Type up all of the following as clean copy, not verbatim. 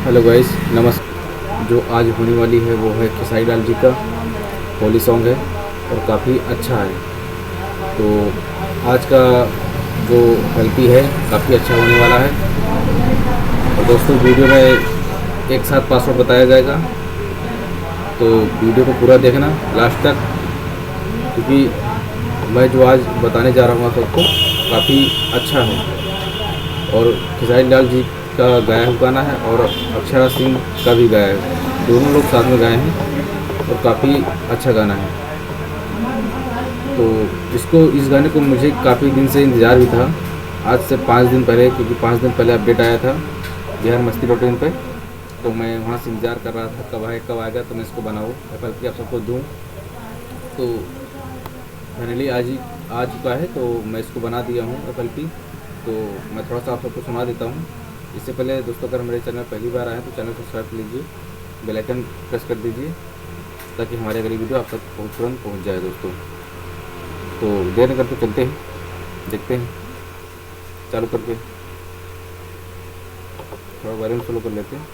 Hello guys, नमस्कार। जो आज होने वाली है वो है खेसारी लाल जी का होली सॉन्ग है और काफ़ी अच्छा है। तो आज का जो एलपी है काफ़ी अच्छा होने वाला है। और दोस्तों, वीडियो में एक साथ पासवर्ड बताया जाएगा, तो वीडियो को पूरा देखना लास्ट तक, क्योंकि मैं जो आज बताने जा रहा हूँ आप सबको काफ़ी अच्छा है। और खेसारी लाल जी का गाया हुआ गाना है और अक्षरा सिंह का भी गाया है, दोनों लोग साथ में गाए हैं और काफ़ी अच्छा गाना है। तो इस गाने को मुझे काफ़ी दिन से इंतज़ार भी था, आज से 5 दिन पहले, क्योंकि 5 दिन पहले अपडेट आया था बिहार मस्ती .in पे, तो मैं वहाँ से इंतज़ार कर रहा था कब आएगा तो मैं इसको बनाऊँ, FLP आप सबको दूँ। तो फाइनली आज ही आ चुका है, तो मैं इसको बना दिया हूँ FLP। तो मैं थोड़ा सा आप सबको सुना देता हूँ। इससे पहले दोस्तों, अगर मेरे चैनल पहली बार आए तो चैनल को सब्सक्राइब कर लीजिए, बेल आइकन प्रेस कर दीजिए, ताकि हमारी अगली वीडियो आप तक तुरंत पहुँच जाए दोस्तों। तो देर न करके चलते हैं, देखते हैं चालू करके, थोड़ा वॉल्यूम स्लो कर लेते हैं।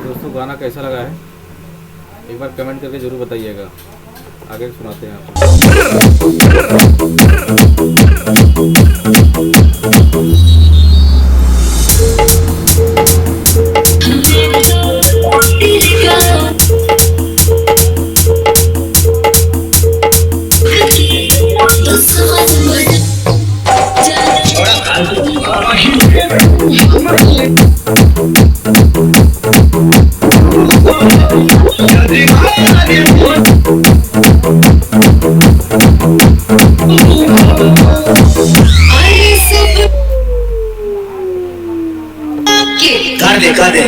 दोस्तों, गाना कैसा लगा है एक बार कमेंट करके ज़रूर बताइएगा। आगे सुनाते हैं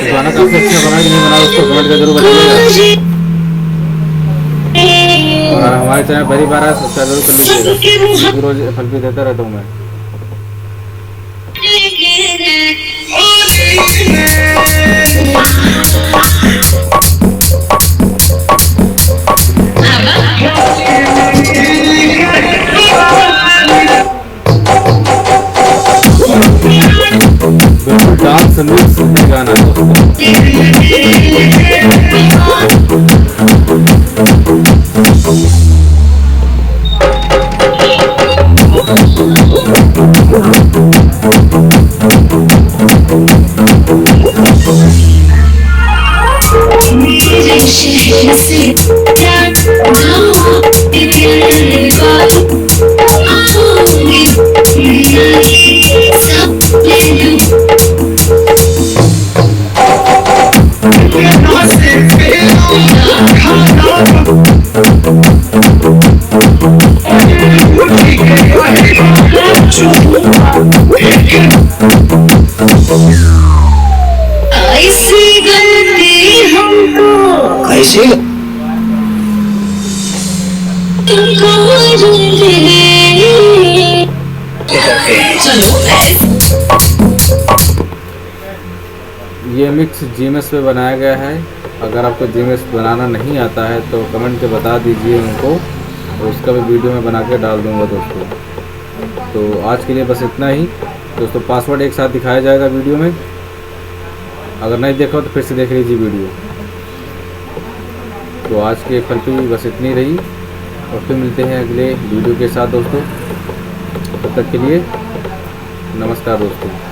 गाना काफी अच्छा बना कि नहीं बना, उसको कमेंट करके जरूर बताइएगा। और हमारे चैनल पहली बार आए सब्सक्राइब जरूर कर लीजिएगा, रोज FLP देता रहता हूँ मैं। बिल्कुल डांस संगीत गाना है ऐसी गलती हमको कैसे ये मिक्स GMS पे बनाया गया है। अगर आपको GMS बनाना नहीं आता है तो कमेंट पे बता दीजिए उनको, और उसका भी वीडियो में बना के डाल दूँगा दोस्तों। तो आज के लिए बस इतना ही दोस्तों। पासवर्ड एक साथ दिखाया जाएगा वीडियो में, अगर नहीं देखा तो फिर से देख लीजिए वीडियो। तो आज के FLP बस इतनी रही और फिर मिलते हैं अगले वीडियो के साथ दोस्तों। तब तक के लिए नमस्कार दोस्तों।